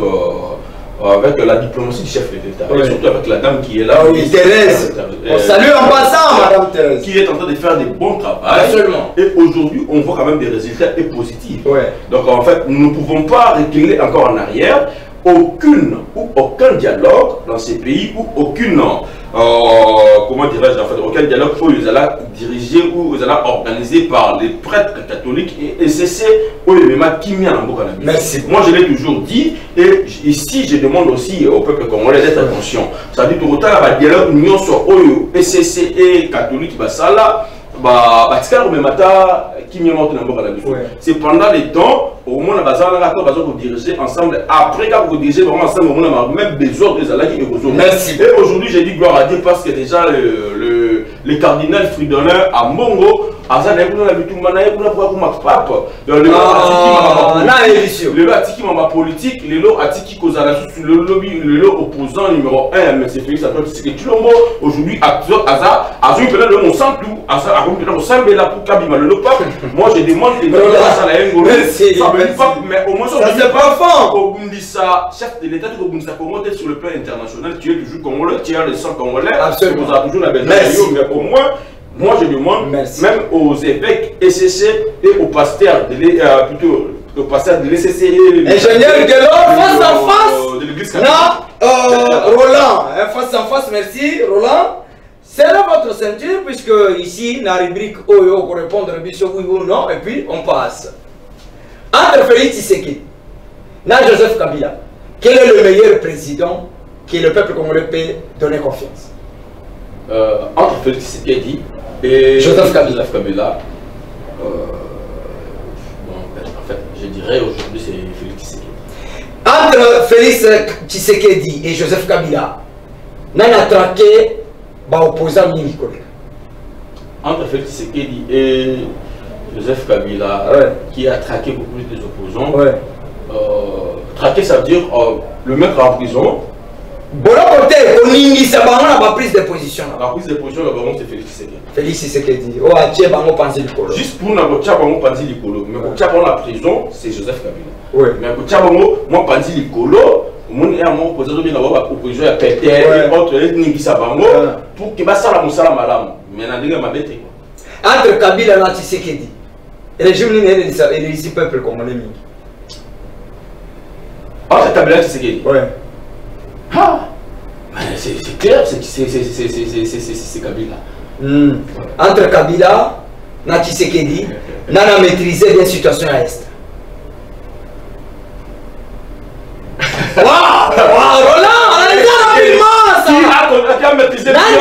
la diplomatie du chef de l'État, et surtout avec la dame qui est là. Oui, Thérèse. On salue en passant, Madame Thérèse. Qui est en train de faire des bons travaux. Absolument. Et aujourd'hui, on voit quand même des résultats et positifs. Ouais. Donc, en fait, nous ne pouvons pas reculer encore en arrière. Aucun dialogue dans ces pays, ou aucune, comment dirais-je, en fait, aucun dialogue où ils allaient diriger ou ils allaient organiser par les prêtres catholiques et c'est où les mêmes qui mis en boucle. Merci. Moi, je l'ai toujours dit, et ici, je demande aussi au peuple congolais d'être conscient. Ça veut dire que autant la dialogue union sur OYO, SCC et catholique, ça là, c'est pendant les temps au moins on a diriger ensemble. Après quand vous dirigez vraiment ensemble, on a même besoin des alliés et besoin. Merci. Et aujourd'hui j'ai dit gloire à Dieu parce que déjà le cardinal Fridolin à Mongo azana kuna bitumana kuna kwa pape le atiki mamba politique le lo atiki kozala le lobby le opposant numéro 1 mais c'est Félix Antoine Tshisekedi Tshilombo aujourd'hui aza azu peut-être le mon centre aza a peut-être au sein là pour Kabima le pape. Moi je demande que ça la ngolo mais au moins ça c'est pas fort au Bundisa chef de l'état au Bundisa Congo sur le plan international tu es toujours congolais tu as le sang congolais absolument vous avez toujours la belle mais au moins moi je demande même aux évêques SCC et aux pasteurs plutôt aux pasteurs de l'SCC ingénieur Guélor face à face de l'église Roland face à face merci Roland. C'est là votre ceinture, puisque ici, dans la rubrique Oyo, pour répondre à oui ou non, et puis on passe. Entre Félix Tshisekedi et Joseph Kabila, quel est le meilleur président que le peuple congolais peut donner confiance? Entre Félix Tshisekedi et Joseph Kabila. En fait, je dirais aujourd'hui c'est Félix Tshisekedi. Entre Félix Tshisekedi et Joseph Kabila, on a traqué opposant entre Félix Tshisekedi et Joseph Kabila, qui a traqué beaucoup plus des opposants. Traquer, ça veut dire le mettre en prison. Bon, côté, on initie la prise de position. La prise de position, c'est Félix Tshisekedi. Félix Tshisekedi. Oh, tiens, on pense le juste pour nous, on pense le mais pour la prison, c'est Joseph Kabila. Oui. Mais pour moi, pense le colo. Mon opposant bien avoir opposition à péter autre n'ingisa bango pour que ça la musala malamu mais na ndenge mabete entre Kabila na Tshisekedi régime ni ne ici peuple congolais mingi entre Kabila et Tshisekedi ah c'est clair c'est Kabila entre Kabila na Tshisekedi na maîtriser bien situation à est. Roland, on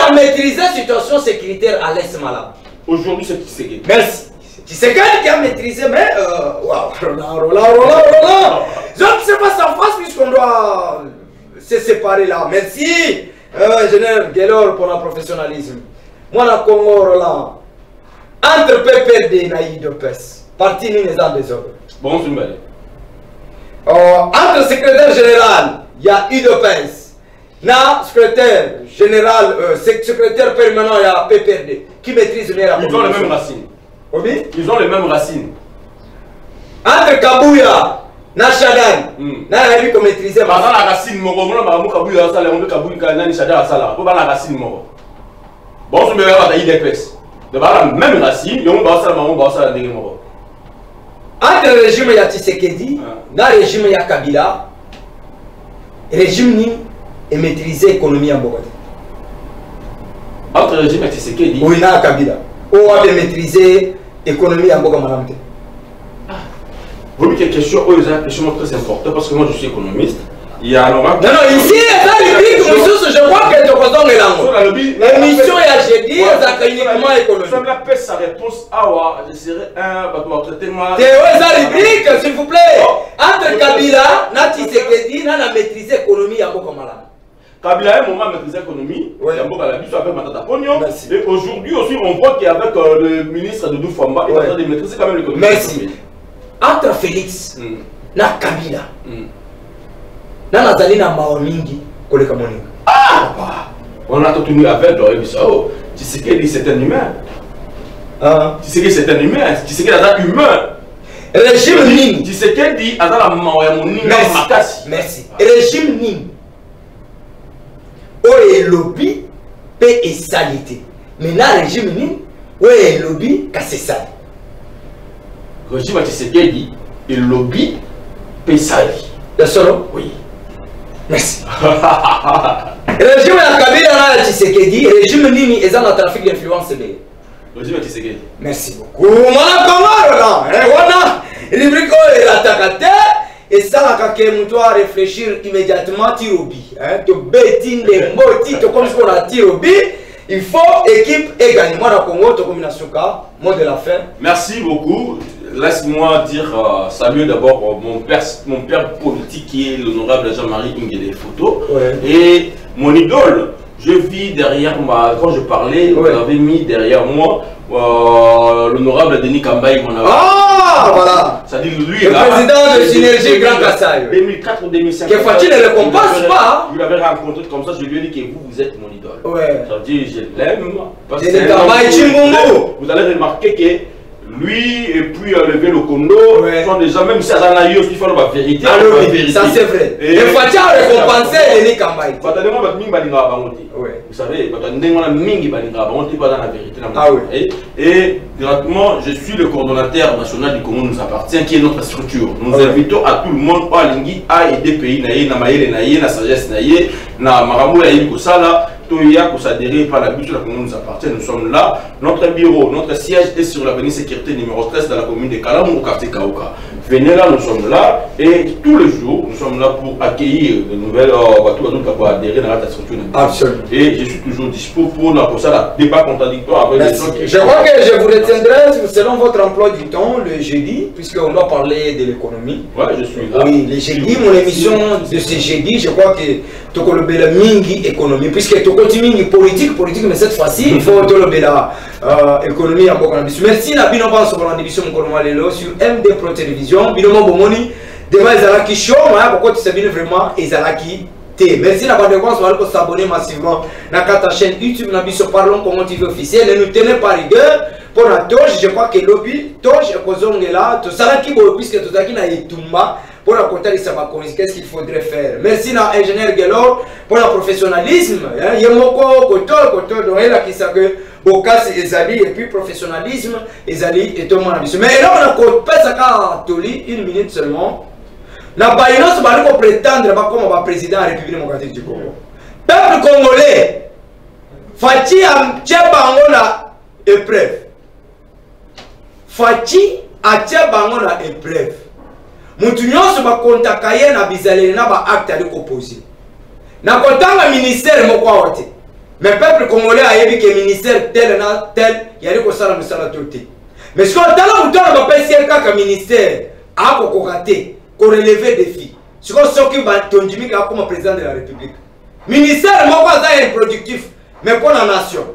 a maîtrisé la situation sécuritaire à l'Est malade. Aujourd'hui, c'est Tshisekedi. Merci. Tshisekedi qui a maîtrisé, mais Roland. Je ne sais pas sa face puisqu'on doit se séparer là. Merci, ingénieur Guélor, pour le professionnalisme. Moi, la Congo, Roland, entre PPRD et UDPS, parti ni les désordre. Bon, c'est mal. Entre le secrétaire général, il y a UDPS. Na secrétaire général, secrétaire permanent, il y a PPRD. Qui maîtrise bien la Ils ont les mêmes racines. Oui? Ils ont les mêmes racines. Entre Kabouya, na Shadan, na la vie qu'on maîtrisait. Par la racine, mon Kabouya, ça, on veut Kabouya, na Shadan, ça, là. Pour la racine, mon. Bon, je me vais à UDPS. De la même racine, et on va ça, on va ça, mon. Entre le régime ya Tshisekedi, dans le régime ya Kabila, le régime ni est maîtrisé l'économie en Bogota. Entre le régime ya Tshisekedi, oui, na Kabila, on a maîtrisé l'économie en Bogota. Vous voyez qu'il y a une question très importante parce que moi je suis économiste. Il y a non, ici, je crois que tu as l'émission est jeudi, c'est uniquement économique. Je vais sa réponse à je serai un traitement. Rubrique, s'il vous plaît. Entre Kabila, Nati Tshisekedi, on a maîtrisé l'économie à Bokamala. Kabila a un moment maîtrisé l'économie, il y a beaucoup de avec Matata Pognon. Et aujourd'hui aussi, on voit qu'avec le ministre de Doufamba, il est en train de maîtriser quand même l'économie. Merci. Entre Félix, na Kabila. Dans la zone de Maomingi, on a tenu avec Bissau. Tshisekedi c'est un humain. Tshisekedi c'est un humain. Tshisekedi est un humain. Régime Ning. Tshisekedi est dans la makasi. Merci. Régime Ning. Où est lobby paix et salité. Maintenant régime Ning. Où est lobby casse sali. Régime Tshisekedi et lobby paix sali. Le solo? Oui. Merci. Régime la Kabila na Tshisekedi, régime Nini est dans le trafic d'influence. Régime Tshisekedi. Merci beaucoup. Mana Kamara là, wana rubrique la takate et ça la kake doit réfléchir immédiatement tirobi. To betin les moti to comme ce qu'on a tirobi, il faut équipe et gagner. Moi la Congo to combination ka, mot de la fin. Merci beaucoup. Laisse-moi dire saluer d'abord mon père politique qui est l'honorable Jean-Marie Ingele Photo. Et mon idole, je vis derrière moi, quand je parlais, vous avez mis derrière moi l'honorable Denis Kambaï. Ah, voilà. Ça dit lui, le président de Synergie Grand Kassai. 2004 ou 2005. Que faut-il le récompense pas? Je l'avais rencontré comme ça, je lui ai dit que vous êtes mon idole. Ouais. Ça dit, je l'aime. Denis Kambaï Chimbungu. Vous allez remarquer que lui et puis lever le Kondo sont déjà, même si ça n'a eu aussi fait la vérité. Ça c'est vrai. Et faut-il récompenser Denis Kambaï? Vous savez, et gratuitement, je suis le coordonnateur national du Congo nous appartient, qui est notre structure. Nous invitons à tout le monde à aider le pays, na sagesse, na maramou ya Kosala, Toya, Kosadéré, par la butte de la Congo nous appartient. Nous sommes là. Notre bureau, notre siège est sur l'avenue Sécurité numéro 13 dans la commune de Kalamou, au quartier Kaouka. Venez là, nous sommes là. Et tous les jours, nous sommes là pour accueillir de nouvelles bateaux pour adhérer dans la structure. Absolument. Et je suis toujours dispo pour la débat contradictoire avec les gens qui... Je crois que je vous retiendrai selon votre emploi du temps le jeudi, puisqu'on doit parler de l'économie. Ouais, je suis là. Oui, le jeudi, mon émission de ce jeudi, je crois que tu as le mingi économie, puisque tu continues politique, mais cette fois-ci, il faut te la économie à Bokanabis. Merci, Nabino Ban sur l'émission Mkonomalelo sur MD Pro Télévision. Binomo Bomoni, demain Ezalaki Show, pourquoi tu sais bien vraiment Ezalaki T. Merci d'avoir s'abonner massivement dans ta chaîne YouTube Nabiso Parlons Comment TV officiel. Et nous tenons par rigueur pour la Toge. Je crois que lobby, Toge et Kozongela, tout ça qui est puisque tout ça qui n'a Etumba. Pour la compter les Samakonis, qu'est-ce qu'il faudrait faire? Merci à l'ingénieur Gelor pour le professionnalisme. Il y a beaucoup de donc il a qui sait que Bokas et Ezali et puis professionnalisme Ezali et tout le monde. Mais là on a coupé ça quand Toli 1 minute seulement. Na baïnos va nous prétendre comme président de la République démocratique du Congo. Peuple congolais, Fati a tchabango na épreuve. Fati a tchabango na épreuve. Moutounyon va contacter na bizalé na ba acte à déposer. Na kontanga ministère moko wote. Mais peuple congolais a yebi que ministère tel na tel yali ko sala musala toté. Mais ce qu'on tala moutouna ba pesi kaka ministère a ko koraté, ko relever défi. Ce qu'on s'occupe ba tonjimi ka comme président de la République. Ministère moko za improductif mais pour la nation.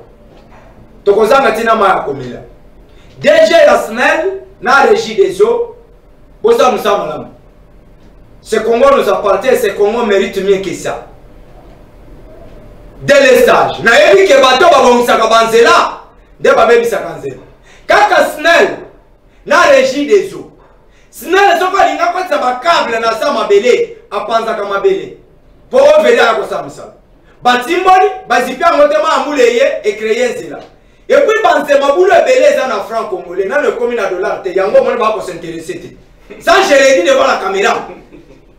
Tokozanga tina ma komila. DG la SNEL na régie des eaux. Ce Congo nous appartient, ce Congo mérite mieux que ça. Délestage. Na yebi ke bato babongisaka banzela, nde babebisaka nzela. Kaka SNEL na régie des eaux. SNEL soko alinga kotisa bakable na sa mabele, apanzaka mabele. Po oveli ala kosamisa. Batimboli, bazipi yango te ma amuleye et créer nzela. Et puis banzema bulu ebele eza na franc congolais, na le commune à dollar te, yango moni ba ko s'intéresser te. Ça, je l'ai dit devant la caméra.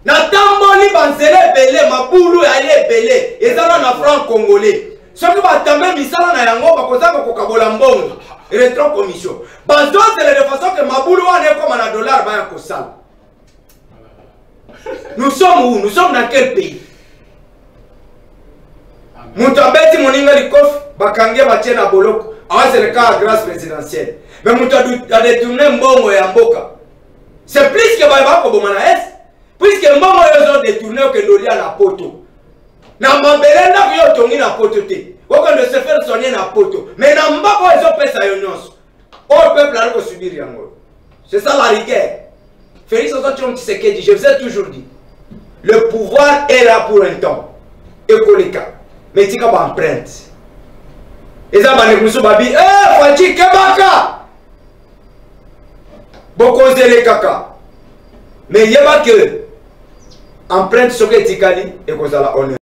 Natamboli banzele belé, ma boulou allé belé. Et ça, on a franc congolais. Ce qui va tomber, misala na yango, ba koza ko kabola mbongo. Rétro commission. Banzo, c'est de façon que ma boulou on est comme un dollar, ba ya kosal. Nous sommes où? Nous sommes dans quel pays? Moutabeti moninga likof, bakangia batie na boloko. Ah, c'est le cas grâce présidentielle. Mais moutabeti a détourné mbongo ya mboka. C'est plus que Baïba Kobomana S. Puisque maman ils ont détourné au Kendoli à la poto. Na mabele na yo tongi na poto te. Oko de se faire soigner na poto. Mais na mbako ils ont fait ça yonos. Au peuple a subir yango. C'est ça la rigueur. Félix Antoine Tshisekedi, je vous ai toujours dit. Le pouvoir est là pour un temps. Écolika. Mais tika ba empreinte. eza bandeko babi Fachi kebaka bokozele kaka mais yeba que empreinte soki etikali ekozala honneur